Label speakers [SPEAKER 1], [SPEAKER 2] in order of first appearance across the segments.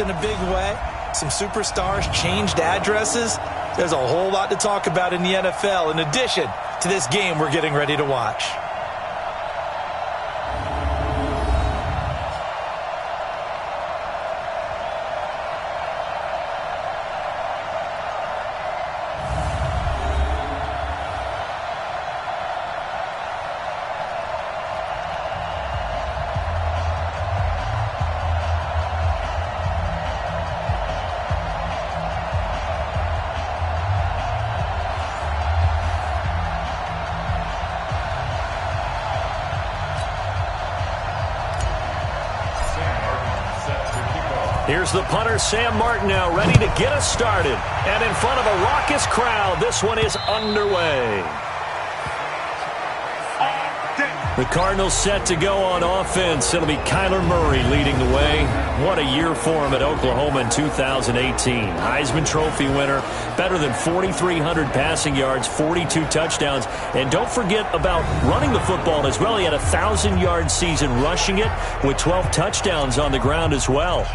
[SPEAKER 1] in a big way. Some superstars changed addresses. There's a whole lot to talk about in the NFL in addition to this game we're getting ready to watch.
[SPEAKER 2] Here's the punter, Sam Martin, now ready to get us started. And in front of a raucous crowd, this one is underway. The Cardinals set to go on offense. It'll be Kyler Murray leading the way. What a year for him at Oklahoma in 2018. Heisman Trophy winner, better than 4,300 passing yards, 42 touchdowns. And don't forget about running the football as well. He had a 1,000-yard season rushing it with 12 touchdowns on the ground as well.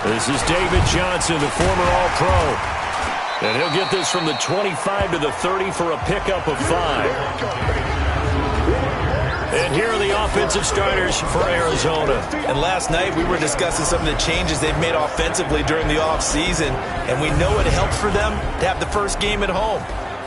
[SPEAKER 2] This is David Johnson, the former All-Pro. And he'll get this from the 25 to the 30 for a pickup of 5. And here are the offensive starters for Arizona.
[SPEAKER 1] And last night we were discussing some of the changes they've made offensively during the offseason. And we know it helps for them to have the first game at home.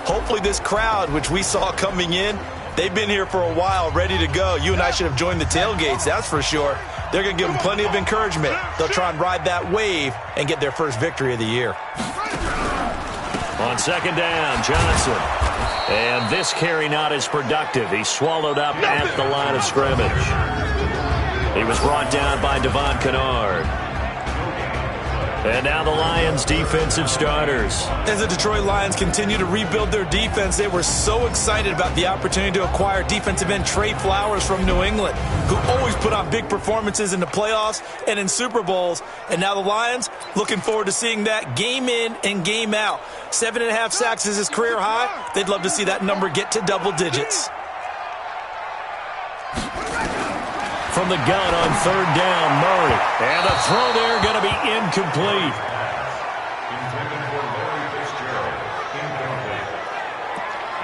[SPEAKER 1] Hopefully this crowd, which we saw coming in, they've been here for a while, ready to go. You and I should have joined the tailgates, that's for sure. They're going to give them plenty of encouragement. They'll try and ride that wave and get their first victory of the year.
[SPEAKER 2] On second down, Johnson. And this carry not as productive. He swallowed up at the line of scrimmage. He was brought down by Devon Kennard. And now the Lions defensive starters.
[SPEAKER 1] As the Detroit Lions continue to rebuild their defense, they were so excited about the opportunity to acquire defensive end Trey Flowers from New England, who always put on big performances in the playoffs and in Super Bowls. And now the Lions looking forward to seeing that game in and game out. 7.5 sacks is his career high. They'd love to see that number get to double digits.
[SPEAKER 2] From the gun on third down, Murray. And the throw there going to be incomplete.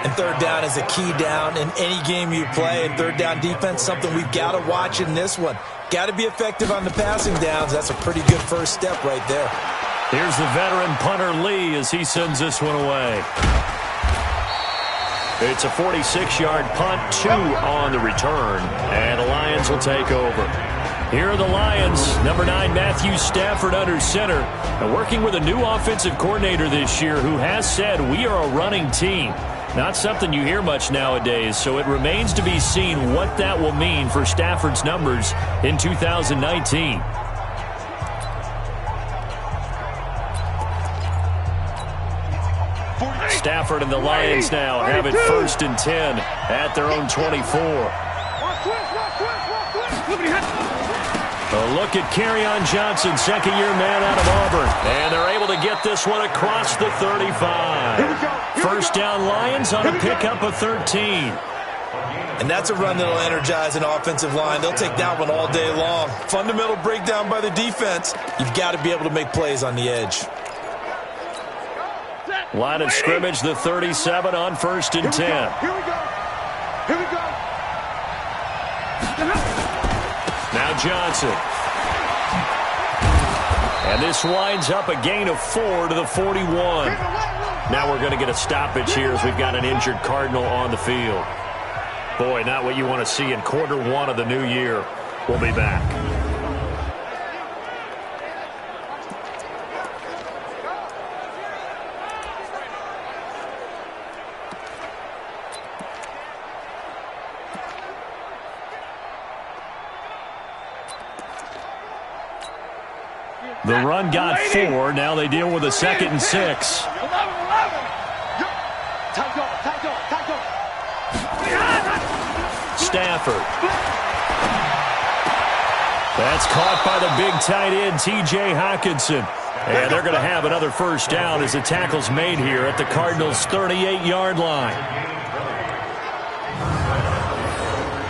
[SPEAKER 1] And third down is a key down in any game you play. And third down defense, something we've got to watch in this one. Got to be effective on the passing downs. That's a pretty good first step right there.
[SPEAKER 2] Here's the veteran punter Lee as he sends this one away. It's a 46-yard punt, 2 on the return, and the Lions will take over. Here are the Lions, number 9, Matthew Stafford under center, and working with a new offensive coordinator this year who has said we are a running team. Not something you hear much nowadays, so it remains to be seen what that will mean for Stafford's numbers in 2019. Stafford and the Lions now have it 1st and 10 at their own 24. A look at Kerryon Johnson, second-year man out of Auburn. And they're able to get this one across the 35. First down Lions on a pickup of 13.
[SPEAKER 1] And that's a run that'll energize an offensive line. They'll take that one all day long. Fundamental breakdown by the defense. You've got to be able to make plays on the edge.
[SPEAKER 2] Line of scrimmage, the 37 on 1st and 10.
[SPEAKER 3] Here we go. Here we go.
[SPEAKER 2] Now Johnson. And this winds up a gain of 4 to the 41. Now we're going to get a stoppage here as we've got an injured Cardinal on the field. Boy, not what you want to see in quarter 1 of the new year. We'll be back. The run got 4. Now they deal with a 2nd and 6. Stafford. That's caught by the big tight end, T.J. Hockenson. And they're going to have another first down as the tackle's made here at the Cardinals' 38-yard line.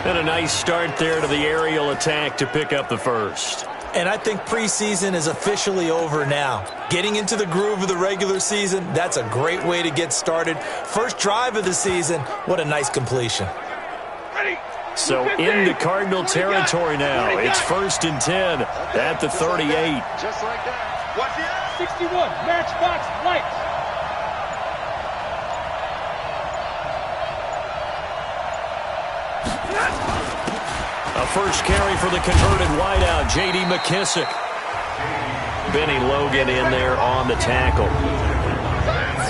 [SPEAKER 2] And a nice start there to the aerial attack to pick up the first.
[SPEAKER 1] And I think preseason is officially over now. Getting into the groove of the regular season, that's a great way to get started. First drive of the season, what a nice completion.
[SPEAKER 2] So into Cardinal territory now. It's 1st and 10 at the 38.
[SPEAKER 3] Just like that. Watch it. 61, matchbox lights.
[SPEAKER 2] A first carry for the converted wideout, J.D. McKissick. Benny Logan in there on the tackle.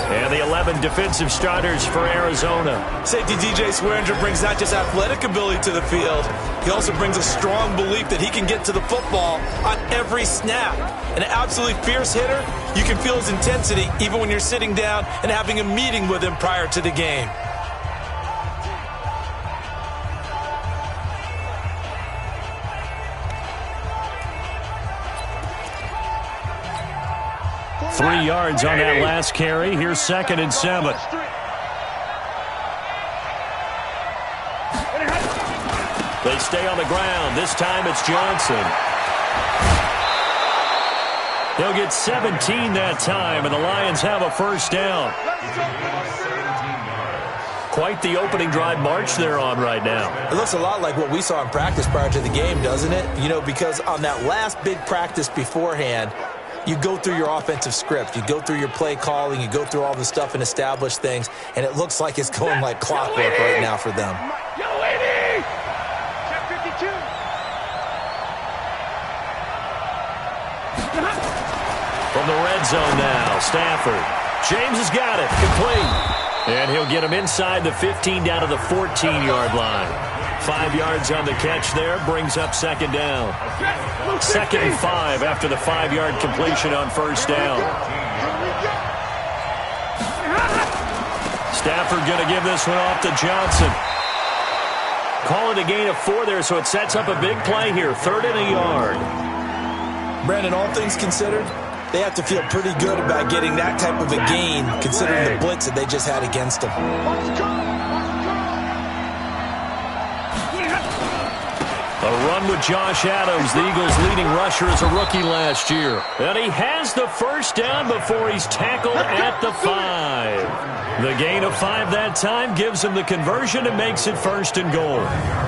[SPEAKER 2] And the 11 defensive starters for Arizona.
[SPEAKER 1] Safety DJ Swearinger brings not just athletic ability to the field, he also brings a strong belief that he can get to the football on every snap. An absolutely fierce hitter, you can feel his intensity even when you're sitting down and having a meeting with him prior to the game.
[SPEAKER 2] Three yards on that last carry. Here's 2nd and 7. They stay on the ground. This time it's Johnson. They'll get 17 that time, and the Lions have a first down. Quite the opening drive march they're on right now.
[SPEAKER 1] It looks a lot like what we saw in practice prior to the game, doesn't it? You know, because on that last big practice beforehand, you go through your offensive script. You go through your play calling. You go through all the stuff and establish things. And it looks like it's going like clockwork right now for them.
[SPEAKER 3] Yellow 80! Check 52.
[SPEAKER 2] From the red zone now, Stafford. James has got it. Complete. And he'll get him inside the 15 down to the 14-yard line. 5 yards on the catch there, brings up 2nd down. 2nd and 5 after the 5-yard completion on first down. Stafford going to give this one off to Johnson. Call it a gain of 4 there, so it sets up a big play here. 3rd and a yard.
[SPEAKER 1] Brandon, all things considered, they have to feel pretty good about getting that type of a gain considering the blitz that they just had against them.
[SPEAKER 2] A run with Josh Adams, the Eagles' leading rusher as a rookie last year. And he has the first down before he's tackled at the 5. The gain of 5 that time gives him the conversion and makes it 1st and goal.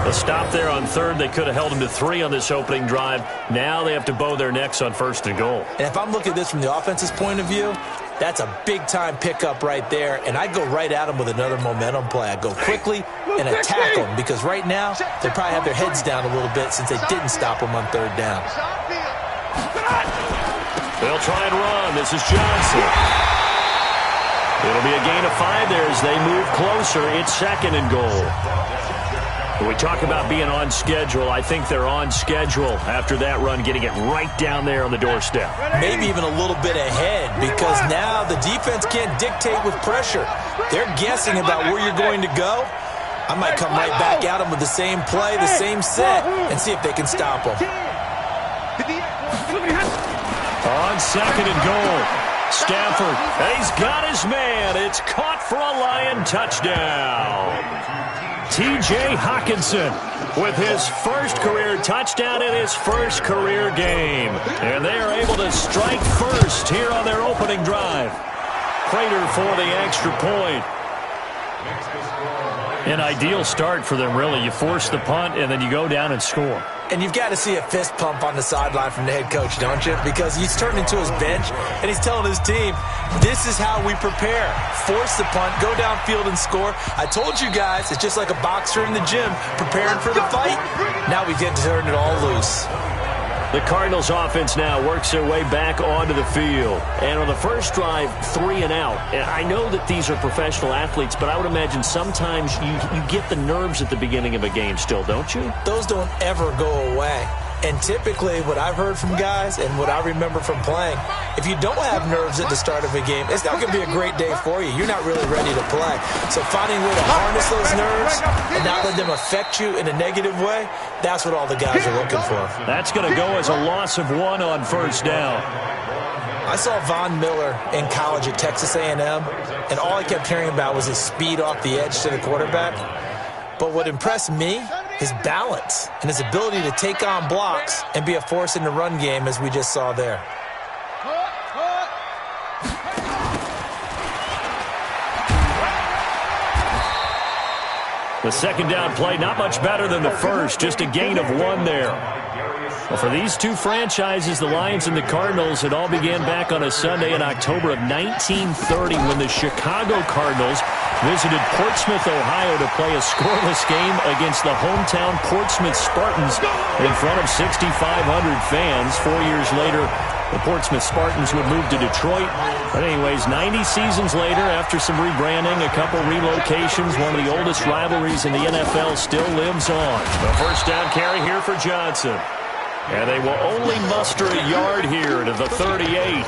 [SPEAKER 2] A stop there on 3rd. They could have held him to 3 on this opening drive. Now they have to bow their necks on 1st and goal.
[SPEAKER 1] And if I'm looking at this from the offense's point of view, that's a big-time pickup right there, and I go right at them with another momentum play. I go quickly and attack them because right now they probably have their heads down a little bit since they didn't stop them on 3rd down.
[SPEAKER 2] They'll try and run. This is Johnson. It'll be a gain of 5 there as they move closer. It's 2nd and goal. When we talk about being on schedule, I think they're on schedule after that run, getting it right down there on the doorstep.
[SPEAKER 1] Maybe even a little bit ahead because now the defense can't dictate with pressure. They're guessing about where you're going to go. I might come right back at them with the same play, the same set, and see if they can stop them.
[SPEAKER 2] On 2nd and goal, Stafford, and he's got his man. It's caught for a Lion touchdown. T.J. Hockenson with his first career touchdown in his first career game. And they are able to strike first here on their opening drive. Prater for the extra point. An ideal start for them, really. You force the punt, and then you go down and score.
[SPEAKER 1] And you've got to see a fist pump on the sideline from the head coach, don't you? Because he's turned into his bench, and he's telling his team, this is how we prepare. Force the punt, go downfield and score. I told you guys, it's just like a boxer in the gym preparing for the fight. Now we get to turn it all loose.
[SPEAKER 2] The Cardinals offense now works their way back onto the field. And on the first drive, 3 and out. And I know that these are professional athletes, but I would imagine sometimes you get the nerves at the beginning of a game still, don't you?
[SPEAKER 1] Those don't ever go away. And typically what I've heard from guys and what I remember from playing, if you don't have nerves at the start of a game, it's not going to be a great day for you. You're not really ready to play. So finding a way to harness those nerves and not let them affect you in a negative way, that's what all the guys are looking for.
[SPEAKER 2] That's going to go as a loss of 1 on first down.
[SPEAKER 1] I saw Von Miller in college at Texas A&M, and all I kept hearing about was his speed off the edge to the quarterback. But what impressed me, his balance and his ability to take on blocks and be a force in the run game, as we just saw there.
[SPEAKER 2] The second down play, not much better than the first, just a gain of 1 there. Well, for these two franchises, the Lions and the Cardinals, it all began back on a Sunday in October of 1930 when the Chicago Cardinals visited Portsmouth, Ohio to play a scoreless game against the hometown Portsmouth Spartans in front of 6,500 fans. 4 years later, the Portsmouth Spartans would move to Detroit. But anyways, 90 seasons later, after some rebranding, a couple relocations, one of the oldest rivalries in the NFL still lives on. The first down carry here for Johnson. And they will only muster a yard here to the 38.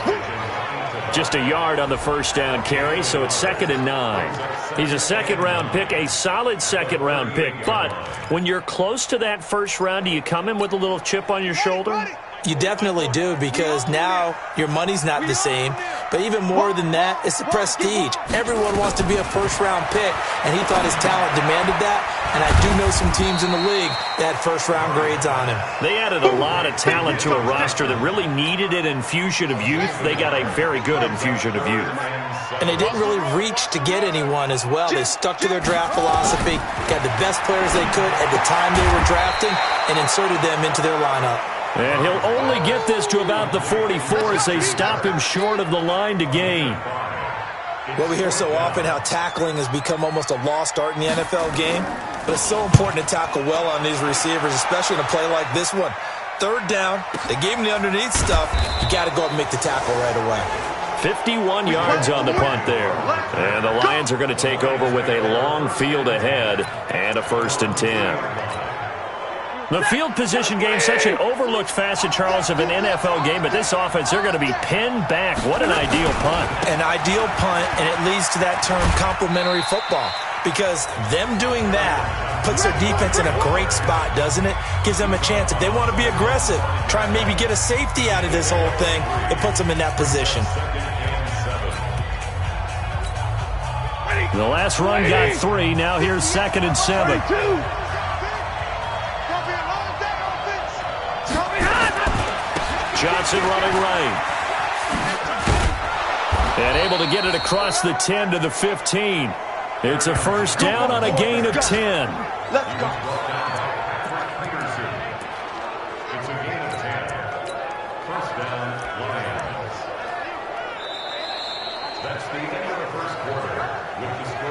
[SPEAKER 2] Just a yard on the first down carry, so it's 2nd and 9. He's a second-round pick, a solid second-round pick. But when you're close to that first round, do you come in with a little chip on your shoulder?
[SPEAKER 1] You definitely do, because now your money's not the same. But even more than that, it's the prestige. Everyone wants to be a first-round pick, and he thought his talent demanded that. And I do know some teams in the league that had first-round grades on him.
[SPEAKER 2] They added a lot of talent to a roster that really needed an infusion of youth. They got a very good infusion of youth.
[SPEAKER 1] And they didn't really reach to get anyone as well. They stuck to their draft philosophy, got the best players they could at the time they were drafting, and inserted them into their lineup.
[SPEAKER 2] And he'll only get this to about the 44 as they stop him short of the line to gain.
[SPEAKER 1] Well, we hear so often how tackling has become almost a lost art in the NFL game, but it's so important to tackle well on these receivers, especially in a play like this one. Third down, they gave him the underneath stuff. You got to go up and make the tackle right away.
[SPEAKER 2] 51 yards on the punt there. And the Lions are going to take over with a long field ahead and a 1st and 10. The field position game, such an overlooked facet, Charles, of an NFL game, but this offense, they're going to be pinned back. What an ideal punt.
[SPEAKER 1] An ideal punt, and it leads to that term complementary football, because them doing that puts their defense in a great spot, doesn't it? Gives them a chance. If they want to be aggressive, try and maybe get a safety out of this whole thing, it puts them in that position.
[SPEAKER 2] The last run got 3. Now here's 2nd and 7. Johnson running right. And able to get it across the 10 to the 15. It's a first down on a gain of 10.
[SPEAKER 3] Let's go.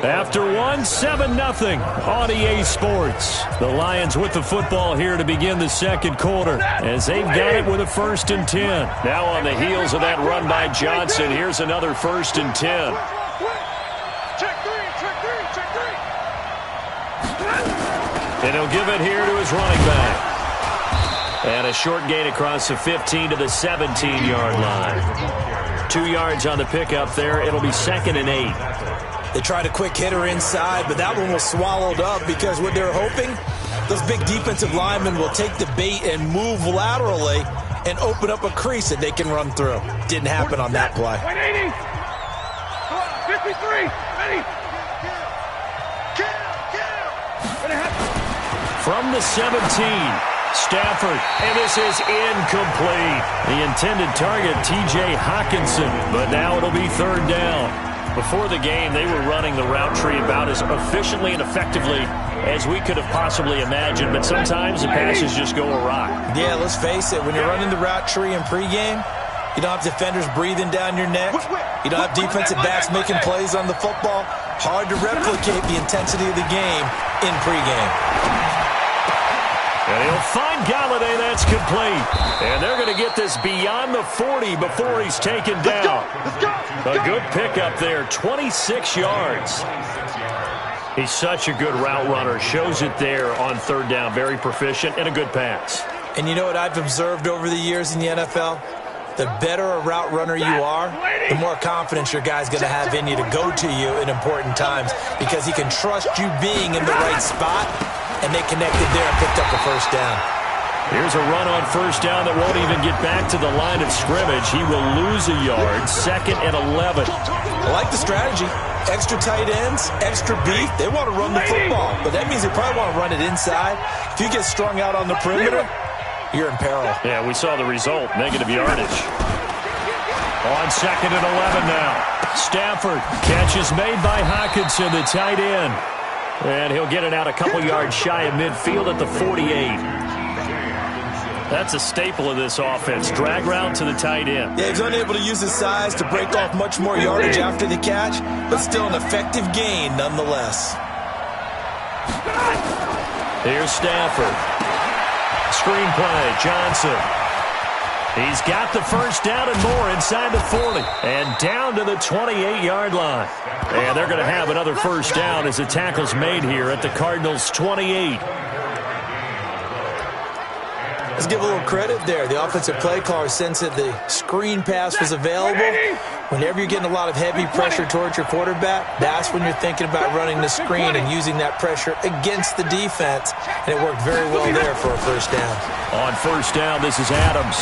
[SPEAKER 2] After 7-0 on EA Sports. The Lions with the football here to begin the second quarter as they've got it with a 1st and 10. Now on the heels of that run by Johnson, here's another 1st and 10. And he'll give it here to his running back. And a short gain across the 15 to the 17-yard line. 2 yards on the pickup there. It'll be 2nd and 8.
[SPEAKER 1] They tried a quick hitter inside, but that one was swallowed up because what they're hoping, those big defensive linemen will take the bait and move laterally and open up a crease that they can run through. Didn't happen on that play.
[SPEAKER 3] 180. 53. Ready.
[SPEAKER 2] From the 17, Stafford, and this is incomplete. The intended target, T.J. Hawkinson, but now it'll be 3rd down. Before the game, they were running the route tree about as efficiently and effectively as we could have possibly imagined, but sometimes the passes just go awry.
[SPEAKER 1] Yeah, let's face it, when you're running the route tree in pregame, you don't have defenders breathing down your neck. You don't have defensive backs making plays on the football. Hard to replicate the intensity of the game in pregame.
[SPEAKER 2] And he'll find Galladay. That's complete. And they're going to get this beyond the 40 before he's taken down. A good pickup there, 26 yards. He's such a good route runner. Shows it there on 3rd down. Very proficient and a good pass.
[SPEAKER 1] And you know what I've observed over the years in the NFL? The better a route runner you are, the more confidence your guy's going to have in you to go to you in important times because he can trust you being in the right spot, and they connected there and picked up the first down.
[SPEAKER 2] Here's a run on first down that won't even get back to the line of scrimmage. He will lose a yard, 2nd and 11.
[SPEAKER 1] I like the strategy. Extra tight ends, extra beef. They want to run the football, but that means they probably want to run it inside. If you get strung out on the perimeter, you're in peril.
[SPEAKER 2] Yeah, we saw the result, negative yardage. On 2nd and 11 now. Stafford, catch is made by Hockenson, the tight end. And he'll get it out a couple yards shy of midfield at the 48. That's a staple of this offense. Drag route to the tight end.
[SPEAKER 1] Yeah, he's unable to use his size to break off much more yardage after the catch, but still an effective gain nonetheless.
[SPEAKER 2] Here's Stafford. Screenplay, Johnson. He's got the first down and more inside the 40. And down to the 28-yard line. And they're going to have another first down as the tackle's made here at the Cardinals' 28.
[SPEAKER 1] Let's give a little credit there. The offensive play caller sensed that the screen pass was available. Whenever you're getting a lot of heavy pressure towards your quarterback, that's when you're thinking about running the screen and using that pressure against the defense. And it worked very well there for a first down.
[SPEAKER 2] On first down, this is Adams.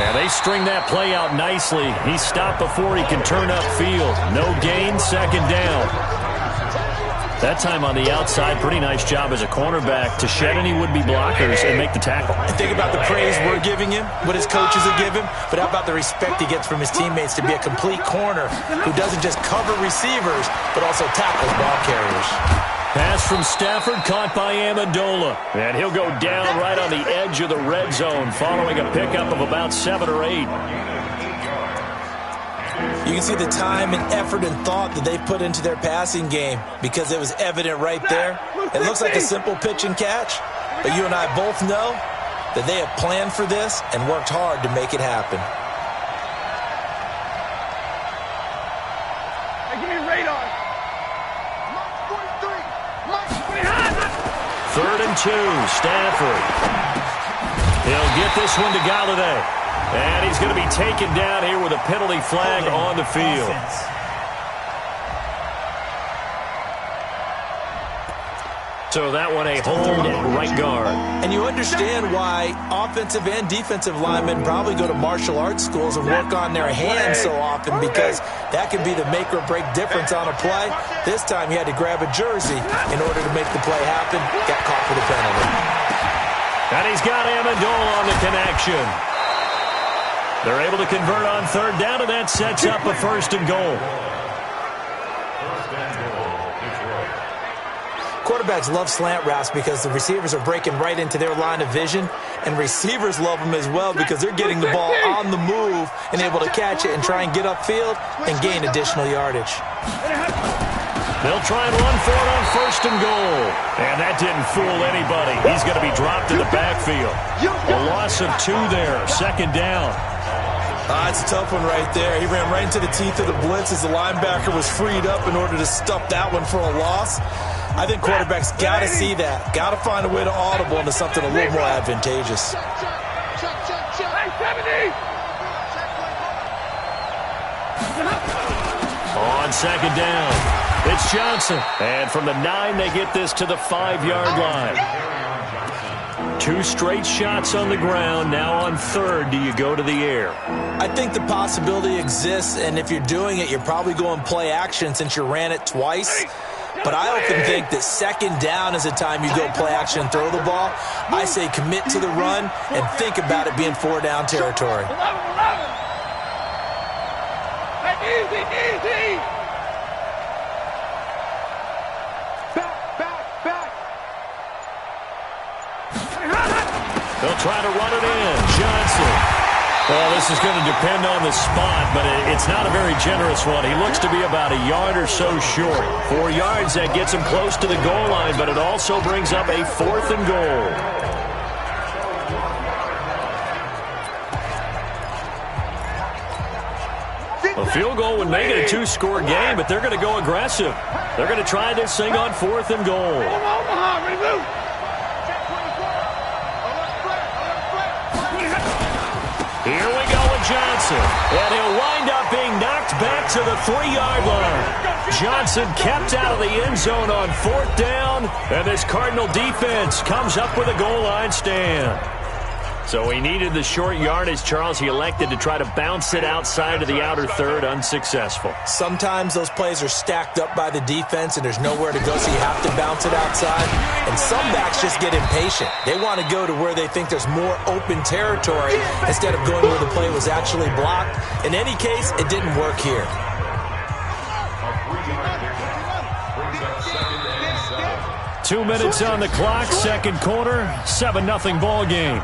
[SPEAKER 2] And they string that play out nicely. He stopped before he can turn upfield. No gain, 2nd down. That time on the outside, pretty nice job as a cornerback to shed any would-be blockers and make the tackle.
[SPEAKER 1] And think about the praise we're giving him, what his coaches are giving, but how about the respect he gets from his teammates to be a complete corner who doesn't just cover receivers, but also tackles ball carriers.
[SPEAKER 2] Pass from Stafford, caught by Amendola. And he'll go down right on the edge of the red zone following a pickup of about 7 or 8.
[SPEAKER 1] You can see the time and effort and thought that they put into their passing game because it was evident right there. It looks like a simple pitch and catch, but you and I both know that they have planned for this and worked hard to make it happen.
[SPEAKER 3] Hey, give me radar.
[SPEAKER 2] 3rd and 2, Stafford. He'll get this one to Galladay. And he's going to be taken down here with a penalty flag on the field. So that one a hold at right guard.
[SPEAKER 1] And you understand why offensive and defensive linemen probably go to martial arts schools and work on their hands so often, because that can be the make or break difference on a play. This time he had to grab a jersey in order to make the play happen. Got caught for the penalty.
[SPEAKER 2] And he's got Amendola on the connection. They're able to convert on 3rd down, and that sets up a 1st and goal.
[SPEAKER 1] Quarterbacks love slant routes because the receivers are breaking right into their line of vision, and receivers love them as well because they're getting the ball on the move and able to catch it and try and get upfield and gain additional yardage.
[SPEAKER 2] They'll try and run for it on 1st and goal. And that didn't fool anybody. He's going to be dropped in the backfield. A loss of 2 there, 2nd down.
[SPEAKER 1] It's a tough one right there. He ran right into the teeth of the blitz as the linebacker was freed up in order to stuff that one for a loss. I think quarterbacks got to see that. Got to find a way to audible into something a little more advantageous.
[SPEAKER 2] On 2nd down, it's Johnson. And from the 9, they get this to the 5-yard line. 2 straight shots on the ground. Now on 3rd, do you go to the air?
[SPEAKER 1] I think the possibility exists, and if you're doing it, you're probably going play action since you ran it twice. But I often think that 2nd down is the time you go play action and throw the ball. I say commit to the run and think about it being 4-down territory.
[SPEAKER 3] Easy.
[SPEAKER 2] They'll try to run it in. Johnson. Well, this is going to depend on the spot, but it's not a very generous one. He looks to be about a yard or so short. 4 yards, that gets him close to the goal line, but it also brings up a 4th and goal. A field goal would make it a 2-score game, but they're going to go aggressive. They're going to try this thing on 4th and goal. Here we go with Johnson. And he'll wind up being knocked back to the 3-yard line. Johnson kept out of the end zone on 4th down. And this Cardinal defense comes up with a goal line stand. So he needed the short yardage, Charles. He elected to try to bounce it outside of the outer third, unsuccessful.
[SPEAKER 1] Sometimes those plays are stacked up by the defense and there's nowhere to go, so you have to bounce it outside. And some backs just get impatient. They want to go to where they think there's more open territory instead of going where the play was actually blocked. In any case, it didn't work here.
[SPEAKER 2] Two minutes on the clock, second quarter, 7-0 ball game.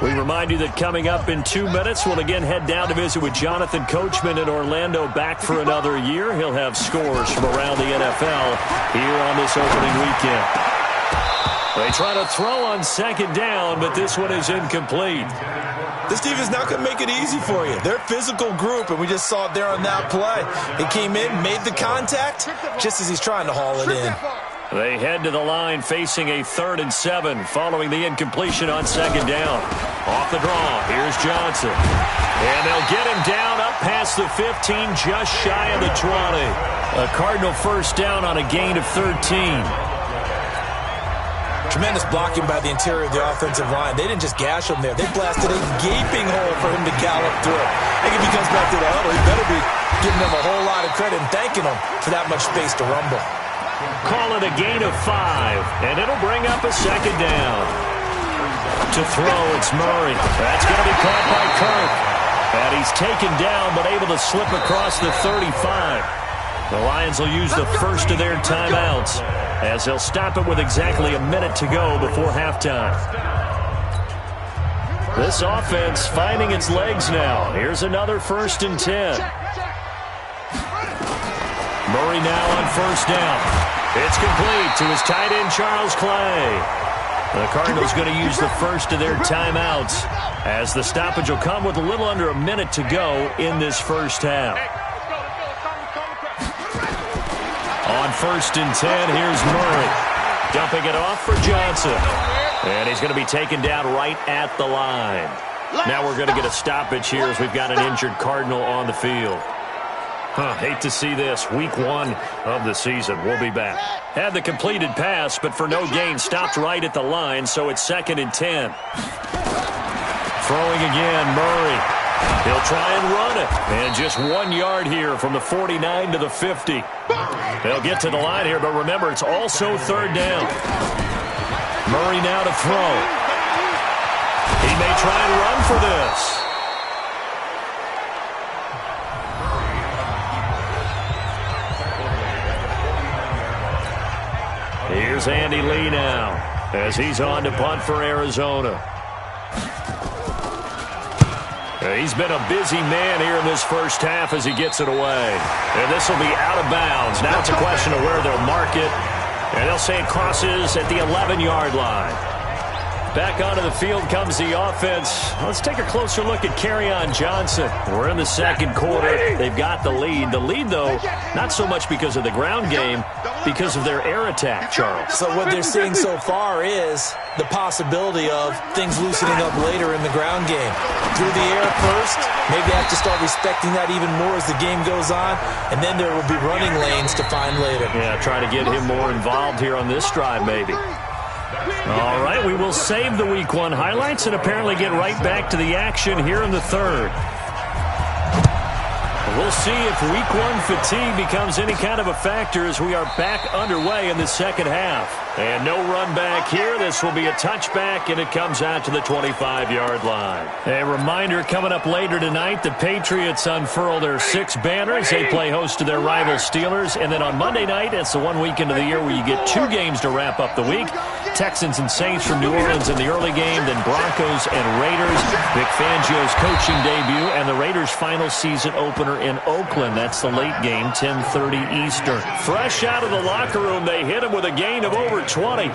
[SPEAKER 2] We remind you that coming up in 2 minutes, we'll again head down to visit with Jonathan Coachman in Orlando, back for another year. He'll have scores from around the NFL here on this opening weekend. They try to throw on second down, but this one is incomplete.
[SPEAKER 1] This team is not going to make it easy for you. They're a physical group, and we just saw it there on that play. He came in, made the contact, just as he's trying to haul it in.
[SPEAKER 2] They head to the line facing a 3rd and 7 following the incompletion on second down. Off the draw, here's Johnson. And they'll get him down up past the 15, just shy of the 20. A Cardinal first down on a gain of 13.
[SPEAKER 1] Tremendous blocking by the interior of the offensive line. They didn't just gash him there. They blasted a gaping hole for him to gallop through. I think if he comes back to the huddle, he better be giving them a whole lot of credit and thanking them for that much space to rumble.
[SPEAKER 2] Call it a gain of 5, and it'll bring up a second down. To throw, it's Murray. That's going to be caught by Kirk. And he's taken down, but able to slip across the 35. The Lions will use the first of their timeouts, as they'll stop it with exactly a minute to go before halftime. This offense finding its legs now. Here's another 1st and 10. Murray now on first down. It's complete to his tight end, Charles Clay. The Cardinals going to use the first of their timeouts, as the stoppage will come with a little under a minute to go in this first half. On 1st and 10, here's Murray. Dumping it off for Johnson. And he's going to be taken down right at the line. Now we're going to get a stoppage here as we've got an injured Cardinal on the field. Hate to see this. Week 1 of the season. We'll be back. Had the completed pass, but for no gain, stopped right at the line, so it's 2nd and 10. Throwing again, Murray. He'll try and run it. And just 1 yard here from the 49 to the 50. They'll get to the line here, but remember, it's also 3rd down. Murray now to throw. He may try and run for this. Here's Andy Lee now, as he's on to punt for Arizona. He's been a busy man here in this first half as he gets it away. And this will be out of bounds. Now it's a question of where they'll mark it. And they'll say it crosses at the 11-yard line. Back onto the field comes the offense. Let's take a closer look at Kerryon Johnson. We're in the second quarter. They've got the lead. The lead, though, not so much because of the ground game, because of their air attack, Charles.
[SPEAKER 1] So what they're seeing so far is the possibility of things loosening up later in the ground game. Through the air first, maybe they have to start respecting that even more as the game goes on, and then there will be running lanes to find later.
[SPEAKER 2] Yeah, try to get him more involved here on this drive, maybe. All right, we will save the Week 1 highlights and apparently get right back to the action here in the third. We'll see if Week 1 fatigue becomes any kind of a factor as we are back underway in the second half. And no run back here. This will be a touchback, and it comes out to the 25-yard line. A reminder coming up later tonight, the Patriots unfurl their 6 banners. They play host to their rival Steelers. And then on Monday night, it's the one weekend of the year where you get 2 games to wrap up the week. Texans and Saints from New Orleans in the early game, then Broncos and Raiders. Vic Fangio's coaching debut, and the Raiders' final season opener in Oakland. That's the late game, 10:30 Eastern. Fresh out of the locker room, they hit him with a gain of over 20.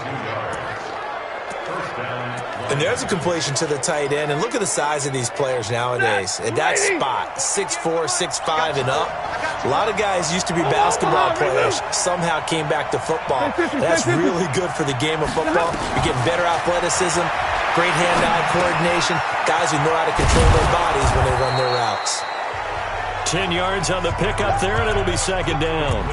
[SPEAKER 1] And there's a completion to the tight end. And look at the size of these players nowadays. At that spot, 6'4", 6'5", and up. A lot of guys used to be basketball players, somehow came back to football. That's really good for the game of football. You're getting better athleticism, great hand-eye coordination, guys who know how to control their bodies when they run their routes.
[SPEAKER 2] 10 yards on the pickup there, and it'll be second down.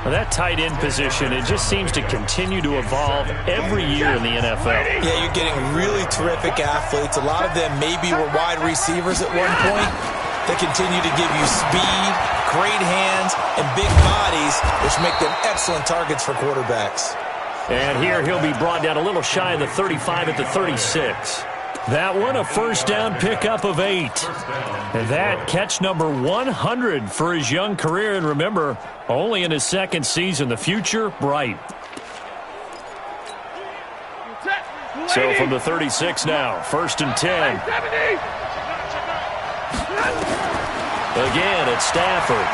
[SPEAKER 2] Well, that tight end position, it just seems to continue to evolve every year in the NFL.
[SPEAKER 1] Yeah, you're getting really terrific athletes. A lot of them maybe were wide receivers at one point. They continue to give you speed, great hands, and big bodies, which make them excellent targets for quarterbacks.
[SPEAKER 2] And here he'll be brought down a little shy of the 35 at the 36. That one, a first down pickup of 8. And that catch number 100 for his young career. And remember, only in his second season. The future, bright. So from the 36 now, first and 10. Again, it's Stafford.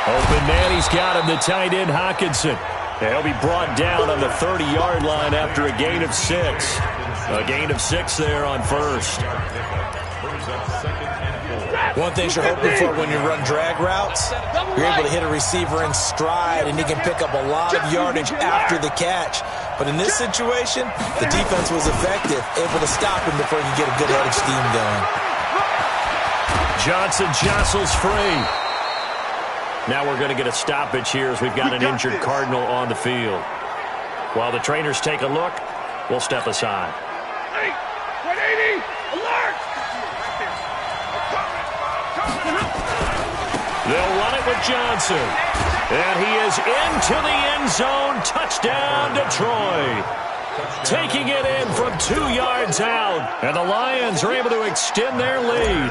[SPEAKER 2] Open man, he's got him, the tight end Hockenson. He'll be brought down on the 30-yard line after a gain of 6. A gain of 6 there on first.
[SPEAKER 1] One thing you're hoping for when you run drag routes, you're able to hit a receiver in stride, and he can pick up a lot of yardage after the catch. But in this situation, the defense was effective, able to stop him before he could get a good head of steam going.
[SPEAKER 2] Johnson jostles free. Now we're going to get a stoppage here as we've got an injured Cardinal on the field. While the trainers take a look, we'll step aside.
[SPEAKER 3] 180, alert!
[SPEAKER 2] They'll run it with Johnson. And he is into the end zone. Touchdown, Detroit. Taking it in from 2 yards out. And the Lions are able to extend their lead.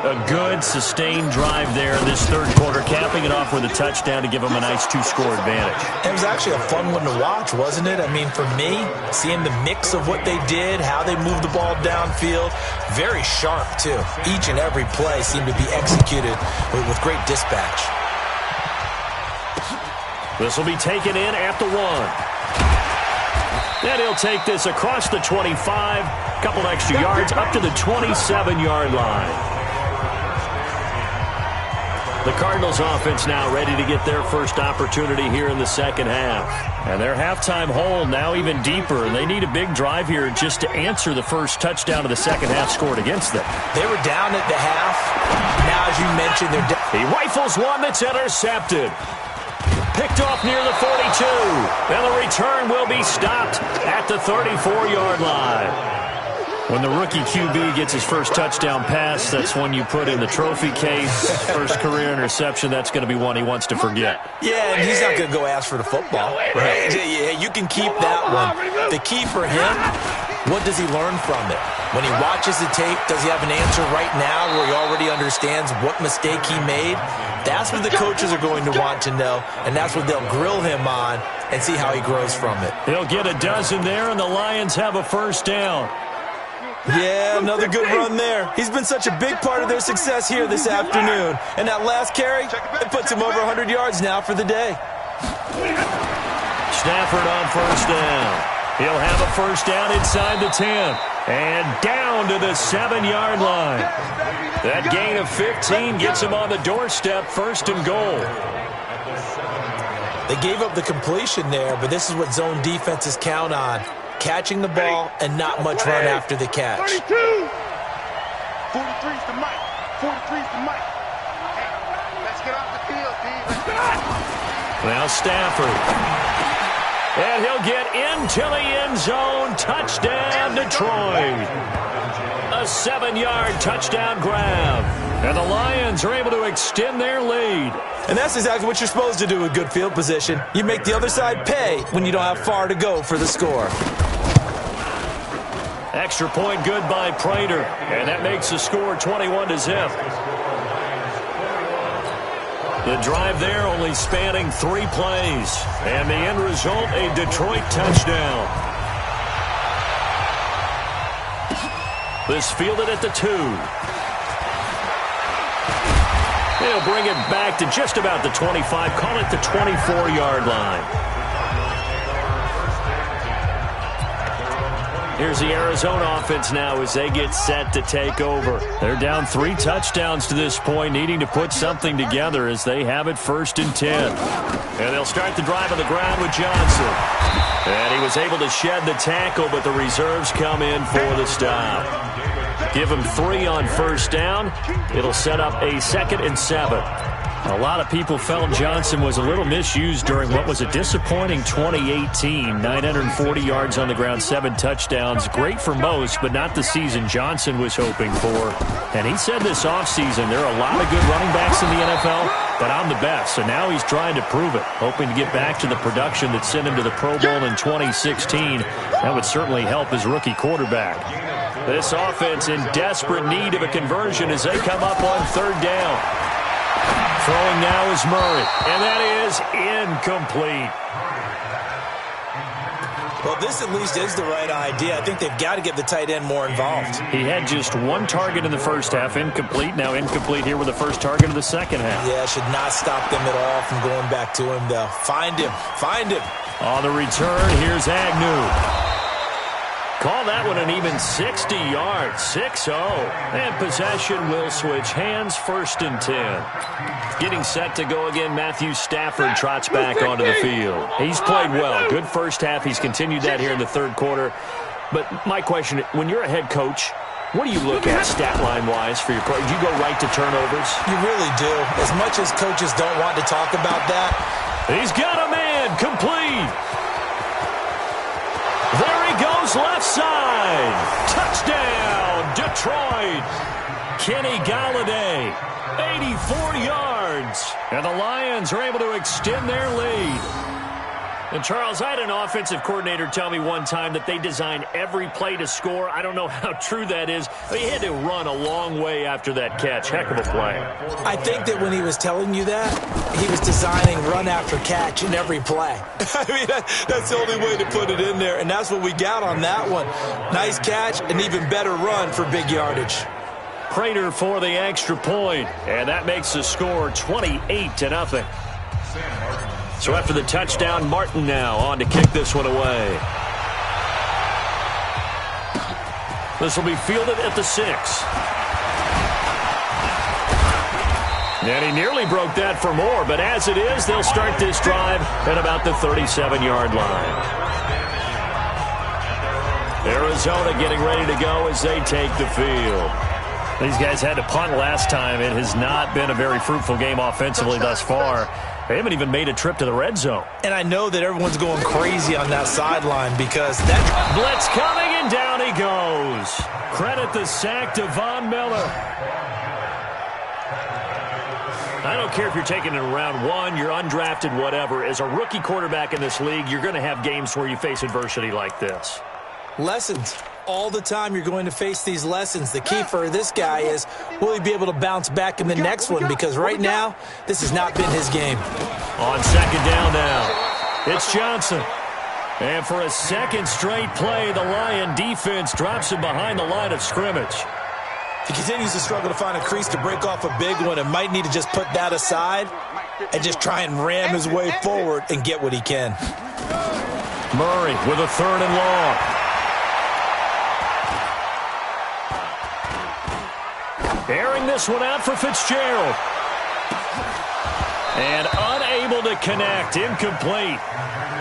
[SPEAKER 2] A good, sustained drive there in this third quarter, capping it off with a touchdown to give them a nice 2-score advantage.
[SPEAKER 1] It was actually a fun one to watch, wasn't it? I mean, for me, seeing the mix of what they did, how they moved the ball downfield, very sharp, too. Each and every play seemed to be executed with great dispatch.
[SPEAKER 2] This will be taken in at the 1. Then he'll take this across the 25, couple extra yards up to the 27-yard line. The Cardinals offense now ready to get their first opportunity here in the second half. And their halftime hole now even deeper. And they need a big drive here just to answer the first touchdown of the second half scored against them.
[SPEAKER 1] They were down at the half. Now, as you mentioned, they're down.
[SPEAKER 2] He rifles one that's intercepted. Picked off near the 42. And the return will be stopped at the 34-yard line. When the rookie QB gets his first touchdown pass, that's one you put in the trophy case. First career interception, that's going to be one he wants to forget.
[SPEAKER 1] Yeah, and he's not going to go ask for the football. Right? Yeah, you can keep that one. The key for him, what does he learn from it? When he watches the tape, does he have an answer right now where he already understands what mistake he made? That's what the coaches are going to want to know, and that's what they'll grill him on and see how he grows from it.
[SPEAKER 2] He'll get a dozen there, and the Lions have a first down.
[SPEAKER 1] Yeah, another good run there. He's been such a big part of their success here this afternoon. And that last carry, it puts him over 100 yards now for the day.
[SPEAKER 2] Stafford on first down. He'll have a first down inside the 10. And down to the 7-yard line. That gain of 15 gets him on the doorstep, first and goal.
[SPEAKER 1] They gave up the completion there, but this is what zone defenses count on. Catching the ball and not much run after the catch.
[SPEAKER 3] 32. 43's the mic. 43's the mic. Hey, let's get off the field, D. Let's get off.
[SPEAKER 2] Now Stafford. And he'll get into the end zone. Touchdown, Detroit. A 7-yard touchdown grab. And the Lions are able to extend their lead.
[SPEAKER 1] And that's exactly what you're supposed to do with good field position. You make the other side pay when you don't have far to go for the score.
[SPEAKER 2] Extra point good by Prater. And that makes the score 21-0. The drive there only spanning 3 plays. And the end result, a Detroit touchdown. This fielded at the 2. They'll bring it back to just about the 25. Call it the 24-yard line. Here's the Arizona offense now as they get set to take over. They're down 3 touchdowns to this point, needing to put something together as they have it 1st and 10. And they'll start the drive on the ground with Johnson. And he was able to shed the tackle, but the reserves come in for the stop. Give him 3 on 1st down. It'll set up a 2nd and 7. A lot of people felt Johnson was a little misused during what was a disappointing 2018. 940 yards on the ground, 7 touchdowns. Great for most, but not the season Johnson was hoping for. And he said this offseason, there are a lot of good running backs in the NFL, but I'm the best. So now he's trying to prove it, hoping to get back to the production that sent him to the Pro Bowl in 2016. That would certainly help his rookie quarterback. This offense in desperate need of a conversion as they come up on 3rd down. Throwing now is Murray, and that is incomplete.
[SPEAKER 1] Well, this at least is the right idea. I think they've got to get the tight end more involved.
[SPEAKER 2] He had just 1 target in the first half, incomplete. Now incomplete here with the first target of the second half.
[SPEAKER 1] Yeah, should not stop them at all from going back to him, though. Find him. Find him.
[SPEAKER 2] On the return, here's Agnew. Call that one an even 60 yards, 6-0. And possession will switch hands, 1st and 10. Getting set to go again, Matthew Stafford trots back onto the field. He's played well. Good first half. He's continued that here in the 3rd quarter. But my question, when you're a head coach, what do you look at stat line-wise for your pro? Do you go right to turnovers?
[SPEAKER 1] You really do. As much as coaches don't want to talk about that.
[SPEAKER 2] He's got a man, complete. There he goes, left side. Touchdown, Detroit. Kenny Galladay, 84 yards. And the Lions are able to extend their lead. And, Charles, I had an offensive coordinator tell me one time that they design every play to score. I don't know how true that is. But he had to run a long way after that catch. Heck of a play.
[SPEAKER 1] I think that when he was telling you that, he was designing run after catch in every play. I mean, that's the only way to put it in there. And that's what we got on that one. Nice catch, an even better run for big yardage.
[SPEAKER 2] Prater for the extra point. And that makes the score 28-0. So after the touchdown, Martin now on to kick this one away. This will be fielded at the 6. And he nearly broke that for more, but as it is, they'll start this drive at about the 37-yard line. Arizona getting ready to go as they take the field. These guys had to punt last time. It has not been a very fruitful game offensively thus far. They haven't even made a trip to the red zone.
[SPEAKER 1] And I know that everyone's going crazy on that sideline because that
[SPEAKER 2] blitz coming, and down he goes. Credit the sack to Von Miller. I don't care if you're taking it in round 1, you're undrafted, whatever. As a rookie quarterback in this league, you're going to have games where you face adversity like this.
[SPEAKER 1] Lessons. All the time you're going to face these lessons. The key for this guy is, will he be able to bounce back in the next one? Because right now, this has not been his game.
[SPEAKER 2] On 2nd down now, it's Johnson. And for a 2nd straight play, the Lion defense drops him behind the line of scrimmage.
[SPEAKER 1] If he continues to struggle to find a crease to break off a big one, it might need to just put that aside and just try and ram his way forward and get what he can.
[SPEAKER 2] Murray with a 3rd and long. Airing this one out for Fitzgerald. And unable to connect. Incomplete.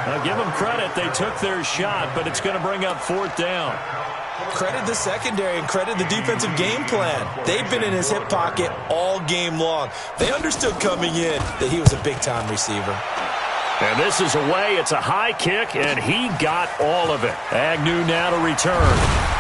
[SPEAKER 2] Now give them credit. They took their shot, but it's going to bring up 4th down.
[SPEAKER 1] Credit the secondary and credit the defensive game plan. They've been in his hip pocket all game long. They understood coming in that he was a big-time receiver.
[SPEAKER 2] And this is away. It's a high kick, and he got all of it. Agnew now to return.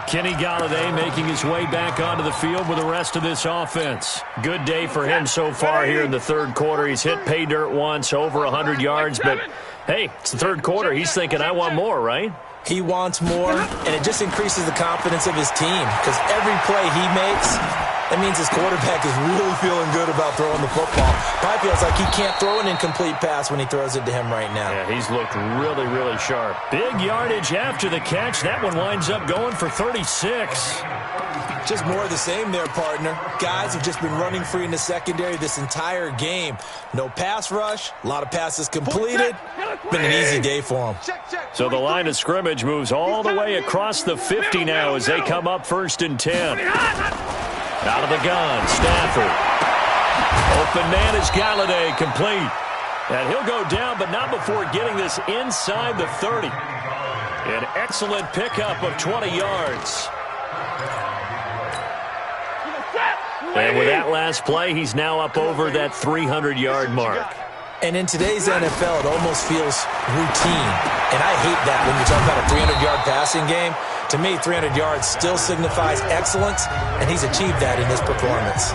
[SPEAKER 2] Kenny Galladay making his way back onto the field with the rest of this offense. Good day for him so far here in the 3rd quarter. He's hit pay dirt once, over 100 yards, but hey, it's the 3rd quarter. He's thinking, I want more, right?
[SPEAKER 1] He wants more, and it just increases the confidence of his team because every play he makes, that means his quarterback is really feeling good about throwing the football. Probably feels like he can't throw an incomplete pass when he throws it to him right now.
[SPEAKER 2] Yeah, he's looked really, really sharp. Big yardage after the catch. That one winds up going for 36.
[SPEAKER 1] Just more of the same there, partner. Guys have just been running free in the secondary this entire game. No pass rush, a lot of passes completed. Been an easy day for them.
[SPEAKER 2] So the line of scrimmage moves all the way across the 50 now as they come up 1st and 10. Out of the gun, Stafford. Open man is Galladay, complete. And he'll go down, but not before getting this inside the 30. An excellent pickup of 20 yards. And with that last play, he's now up over that 300-yard mark.
[SPEAKER 1] And in today's NFL, it almost feels routine. And I hate that when you talk about a 300-yard passing game. To me, 300 yards still signifies excellence, and he's achieved that in this performance.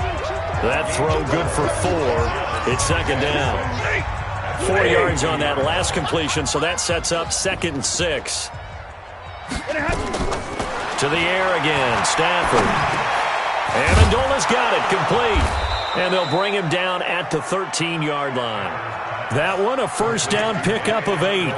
[SPEAKER 2] That throw good for 4. It's 2nd down. 4 yards on that last completion, so that sets up 2nd and 6. To the air again, Stafford. Amendola's got it, complete. And they'll bring him down at the 13-yard line. That one, a 1st down pickup of 8.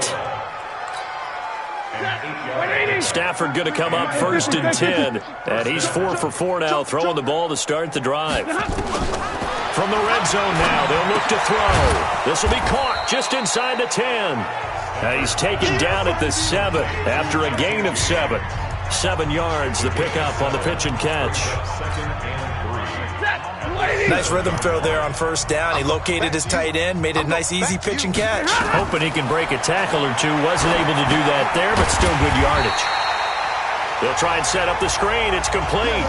[SPEAKER 2] Stafford going to come up 1st and 10. And he's 4 for 4 now, throwing the ball to start the drive. From the red zone now, they'll look to throw. This will be caught just inside the 10. And he's taken down at the 7 after a gain of 7. 7 yards, the pickup on the pitch and catch.
[SPEAKER 1] Nice rhythm throw there on 1st down. He located his tight end, made it a nice, easy pitch and catch.
[SPEAKER 2] Hoping he can break a tackle or two. Wasn't able to do that there, but still good yardage. They'll try and set up the screen. It's complete.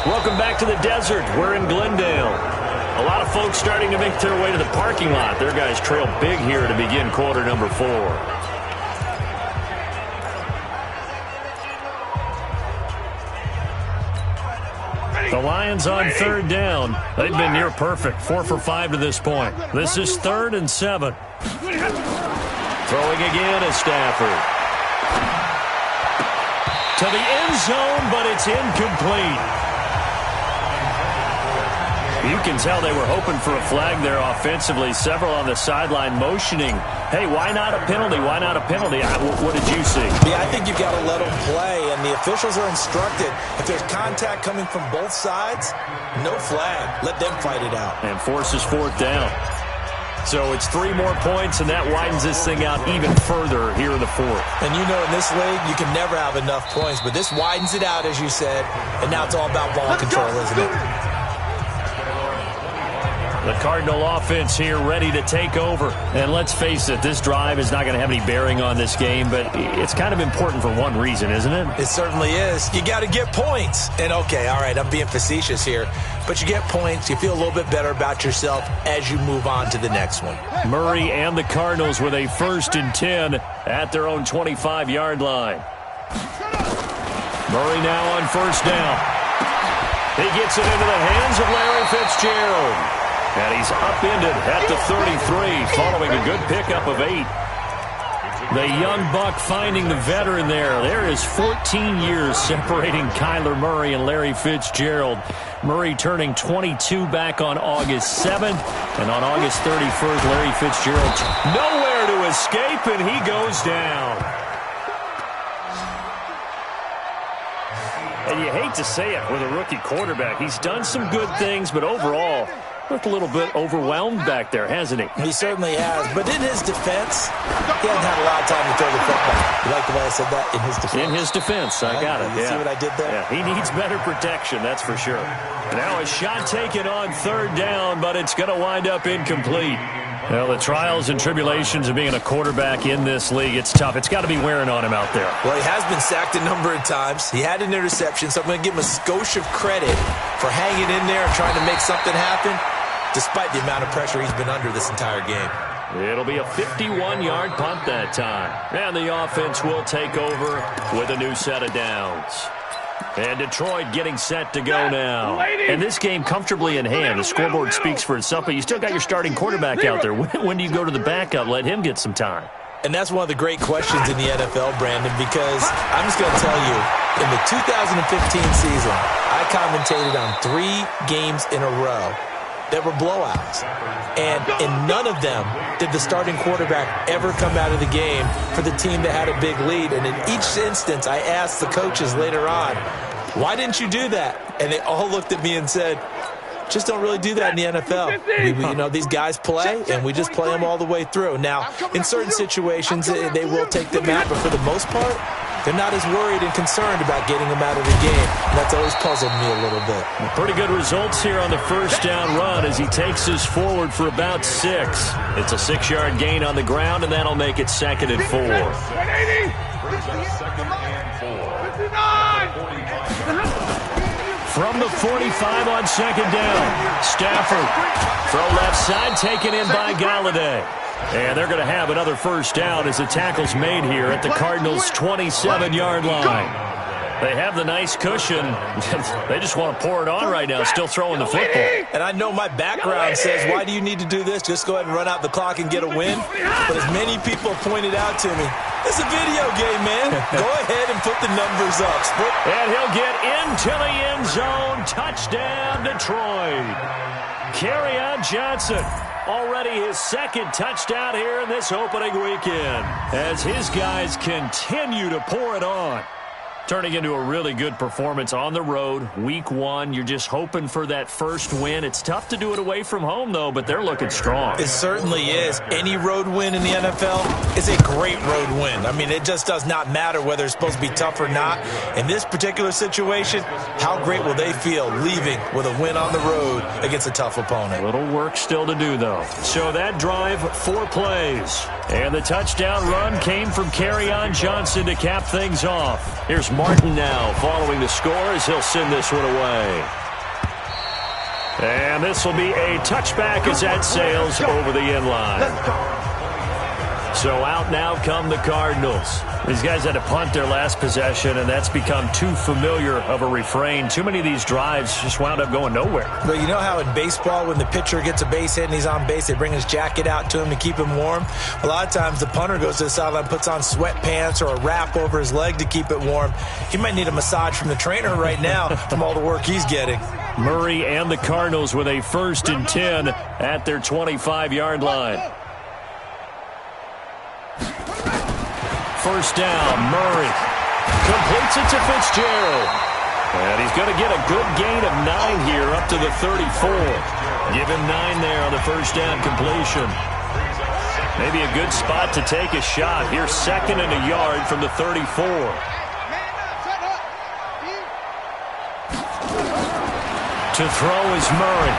[SPEAKER 2] Welcome back to the desert. We're in Glendale. A lot of folks starting to make their way to the parking lot. Their guys trail big here to begin quarter number 4. The Lions on 3rd down. They've been near perfect. 4 for 5 to this point. This is 3rd and 7. Throwing again is Stafford. To the end zone, but it's incomplete. You can tell they were hoping for a flag there offensively. Several on the sideline motioning, hey, why not a penalty? Why not a penalty? What did you see?
[SPEAKER 1] Yeah, I think you've got to let them play, and the officials are instructed. If there's contact coming from both sides, no flag. Let them fight it out.
[SPEAKER 2] And forces 4th down. So it's 3 more points, and that widens this thing out even further here in the 4th.
[SPEAKER 1] And you know in this league, you can never have enough points, but this widens it out, as you said, and now it's all about ball control, isn't it?
[SPEAKER 2] The Cardinal offense here ready to take over. And let's face it, this drive is not going to have any bearing on this game, but it's kind of important for one reason, isn't it?
[SPEAKER 1] It certainly is. You got to get points. And okay, all right, I'm being facetious here, but you get points, you feel a little bit better about yourself as you move on to the next one.
[SPEAKER 2] Murray and the Cardinals with a 1st and 10 at their own 25-yard line. Murray now on 1st down. He gets it into the hands of Larry Fitzgerald. And he's upended at the 33 following a good pickup of 8. The young buck finding the veteran there. There is 14 years separating Kyler Murray and Larry Fitzgerald. Murray turning 22 back on August 7th. And on August 31st, Larry Fitzgerald nowhere to escape, and he goes down. And you hate to say it with a rookie quarterback. He's done some good things, but overall, looked a little bit overwhelmed back there, hasn't he?
[SPEAKER 1] He certainly has. But in his defense, he hasn't had a lot of time to throw the football. You like the way I said that? In his defense.
[SPEAKER 2] In his defense. I got it.
[SPEAKER 1] You see what I did there?
[SPEAKER 2] Yeah, he needs better protection, that's for sure. Now a shot taken on 3rd down, but it's going to wind up incomplete. Well, the trials and tribulations of being a quarterback in this league, it's tough. It's got to be wearing on him out there.
[SPEAKER 1] Well, he has been sacked a number of times. He had an interception, so I'm going to give him a skosh of credit for hanging in there and trying to make something happen, despite the amount of pressure he's been under this entire game.
[SPEAKER 2] It'll be a 51-yard punt that time. And the offense will take over with a new set of downs. And Detroit getting set to go now. And this game comfortably in hand. The scoreboard speaks for itself, but you still got your starting quarterback out there. When do you go to the backup? Let him get some time.
[SPEAKER 1] And that's one of the great questions in the NFL, Brandon, because I'm just going to tell you, in the 2015 season, I commentated on 3 games in a row. that were blowouts. And in none of them did the starting quarterback ever come out of the game for the team that had a big lead. And in each instance, I asked the coaches later on, why didn't you do that? And they all looked at me and said, just don't really do that in the NFL. These guys play, and we just play them all the way through. Now, in certain situations, they will take them out, but for the most part, they're not as worried and concerned about getting them out of the game. And that's always puzzled me a little bit.
[SPEAKER 2] Pretty good results here on the first down run as he takes us forward for about 6. It's a 6-yard gain on the ground, and that'll make it 2nd and 4.
[SPEAKER 3] 180.
[SPEAKER 2] From the 45 on 2nd down, Stafford. Throw left side, taken in by Galladay. And they're going to have another first down as the tackle's made here at the Cardinals' 27-yard line. They have the nice cushion. They just want to pour it on right now, still throwing the football.
[SPEAKER 1] And I know my background says, why do you need to do this? Just go ahead and run out the clock and get a win. But as many people pointed out to me, it's a video game, man. Go ahead and put the numbers up.
[SPEAKER 2] And he'll get into the end zone. Touchdown, Detroit. Kerryon Johnson. Already his 2nd touchdown here in this opening weekend as his guys continue to pour it on. Turning into a really good performance on the road. Week 1, you're just hoping for that first win. It's tough to do it away from home, though, but they're looking strong.
[SPEAKER 1] It certainly is. Any road win in the NFL is a great road win. I mean, it just does not matter whether it's supposed to be tough or not. In this particular situation, how great will they feel leaving with a win on the road against a tough opponent?
[SPEAKER 2] A little work still to do, though. So that drive, 4 plays. And the touchdown run came from Kerryon Johnson to cap things off. Here's Martin now following the score as he'll send this one away. And this will be a touchback as that sails over the end line. So out now come the Cardinals. These guys had to punt their last possession, and that's become too familiar of a refrain. Too many of these drives just wound up going nowhere.
[SPEAKER 1] But you know how in baseball, when the pitcher gets a base hit and he's on base, they bring his jacket out to him to keep him warm? A lot of times the punter goes to the sideline, puts on sweatpants or a wrap over his leg to keep it warm. He might need a massage from the trainer right now from all the work he's getting.
[SPEAKER 2] Murray and the Cardinals with a 1st and 10 at their 25-yard line. First down, Murray completes it to Fitzgerald. And he's going to get a good gain of 9 here up to the 34. Give him 9 there on the first down completion. Maybe a good spot to take a shot. Here's 2nd and a yard from the 34. To throw is Murray.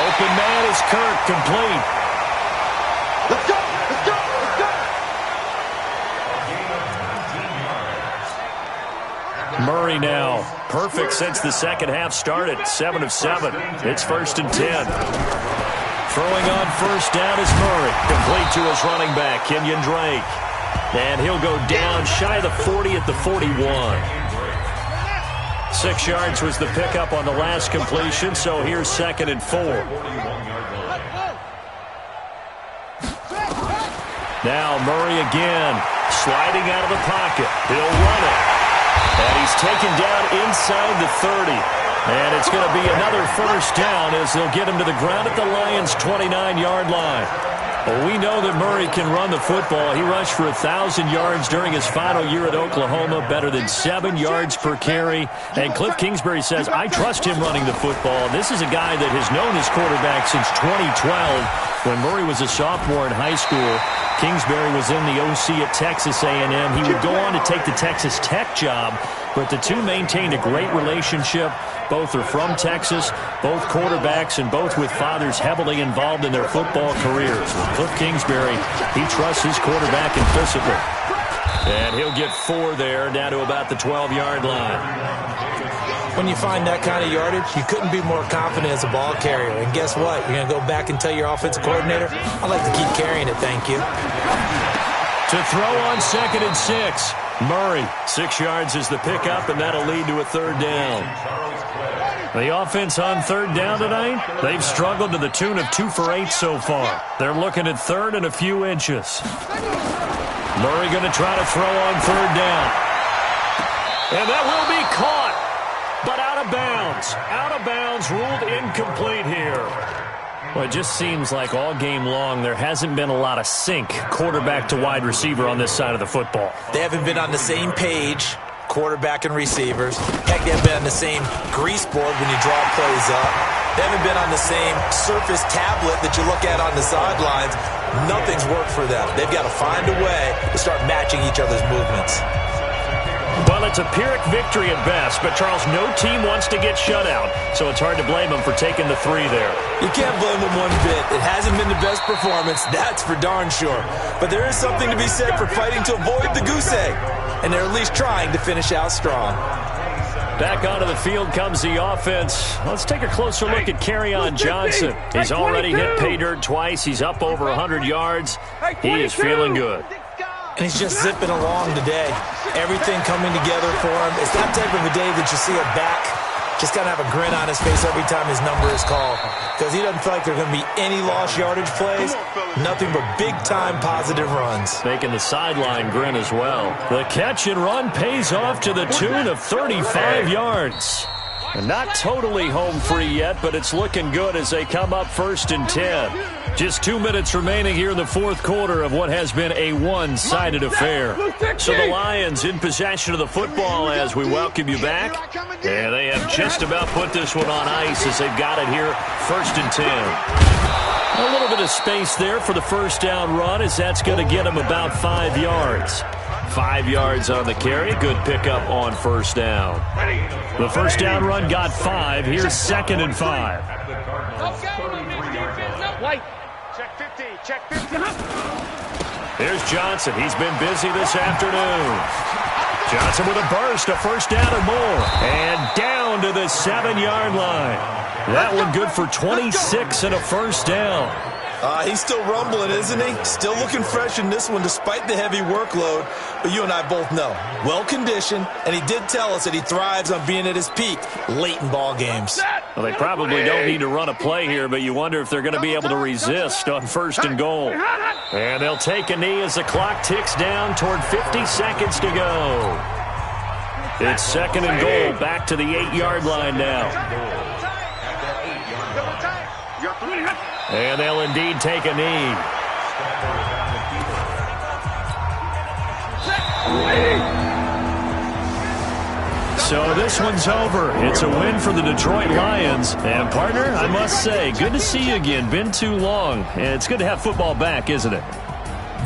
[SPEAKER 2] Open man is Kirk, complete.
[SPEAKER 3] Let's go! Let's go! Let's go!
[SPEAKER 2] Murray now, perfect since the second half started, 7 of 7. It's 1st and 10. Throwing on first down is Murray, complete to his running back, Kenyon Drake. And he'll go down shy of the 40 at the 41. 6 yards was the pickup on the last completion, so here's 2nd and 4. Now Murray again, sliding out of the pocket. He'll run it. And he's taken down inside the 30. And it's going to be another first down as they'll get him to the ground at the Lions' 29-yard line. Well, we know that Murray can run the football. He rushed for 1,000 yards during his final year at Oklahoma, better than 7 yards per carry. And Cliff Kingsbury says, I trust him running the football. This is a guy that has known his quarterback since 2012. When Murray was a sophomore in high school, Kingsbury was in the OC at Texas A&M. He would go on to take the Texas Tech job, but the two maintained a great relationship. Both are from Texas, both quarterbacks, and both with fathers heavily involved in their football careers. Cliff Kingsbury, he trusts his quarterback implicitly. And he'll get 4 there, down to about the 12-yard line.
[SPEAKER 1] When you find that kind of yardage, you couldn't be more confident as a ball carrier. And guess what? You're going to go back and tell your offensive coordinator, I'd like to keep carrying it, thank you.
[SPEAKER 2] To throw on 2nd and 6. Murray, 6 yards is the pickup, and that'll lead to a 3rd down. The offense on 3rd down tonight, they've struggled to the tune of 2 for 8 so far. They're looking at 3rd and a few inches. Murray going to try to throw on 3rd down. And that will be caught. But out of out of bounds. Out of bounds, ruled incomplete here. Well, it just seems like all game long there hasn't been a lot of sync quarterback to wide receiver on this side of the football.
[SPEAKER 1] They haven't been on the same page, quarterback and receivers. Heck, they haven't been on the same grease board when you draw plays up. They haven't been on the same Surface tablet that you look at on the sidelines. Nothing's worked for them. They've got to find a way to start matching each other's movements.
[SPEAKER 2] Well, it's a Pyrrhic victory at best, but Charles, no team wants to get shut out, so it's hard to blame them for taking the 3 there.
[SPEAKER 1] You can't blame them one bit. It hasn't been the best performance, that's for darn sure. But there is something to be said for fighting to avoid the goose egg, and they're at least trying to finish out strong.
[SPEAKER 2] Back onto the field comes the offense. Let's take a closer look at Kerryon Johnson. He's already hit pay dirt twice. He's up over 100 yards. He is feeling good.
[SPEAKER 1] And he's just zipping along today. Everything coming together for him. It's that type of a day that you see a back just kind of have a grin on his face every time his number is called, because he doesn't feel like there are going to be any lost yardage plays. Nothing but big-time positive runs.
[SPEAKER 2] Making the sideline grin as well. The catch and run pays off to the tune of 35 yards. And not totally home free yet, but it's looking good as they come up 1st and 10. Just 2 minutes remaining here in the fourth quarter of what has been a one-sided affair. So the Lions in possession of the football as we welcome you back. And they have just about put this one on ice as they've got it here 1st and 10. A little bit of space there for the first down run as that's going to get them about 5 yards. 5 yards on the carry. Good pickup on first down. The first down run got 5. Here's 2nd and 5.
[SPEAKER 3] Check 50. Check 50.
[SPEAKER 2] Here's Johnson. He's been busy this afternoon. Johnson with a burst, a first down and more. And down to the 7-yard line. That one good for 26 and a first down.
[SPEAKER 1] He's still rumbling, isn't he? Still looking fresh in this one despite the heavy workload. But you and I both know, well-conditioned, and he did tell us that he thrives on being at his peak late in ball games.
[SPEAKER 2] Well, they probably don't need to run a play here, but you wonder if they're going to be able to resist on 1st and goal. And they'll take a knee as the clock ticks down toward 50 seconds to go. It's 2nd and goal, back to the 8-yard line now. And they'll indeed take a knee. So this one's over. It's a win for the Detroit Lions. And, partner, I must say, good to see you again. Been too long. It's good to have football back, isn't it?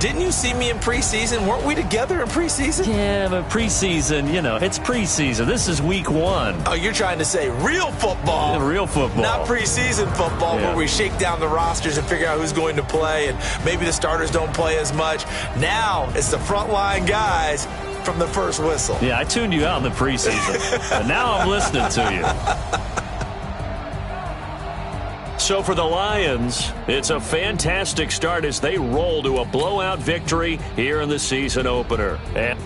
[SPEAKER 1] Didn't you see me in preseason? Weren't we together in preseason?
[SPEAKER 2] Yeah, but preseason, you know, it's preseason. This is week 1.
[SPEAKER 1] Oh, you're trying to say real football.
[SPEAKER 2] Yeah, real football.
[SPEAKER 1] Not preseason football where we shake down the rosters and figure out who's going to play, and maybe the starters don't play as much. Now it's the frontline guys from the first whistle.
[SPEAKER 2] Yeah, I tuned you out in the preseason. But now I'm listening to you. So for the Lions, it's a fantastic start as they roll to a blowout victory here in the season opener. And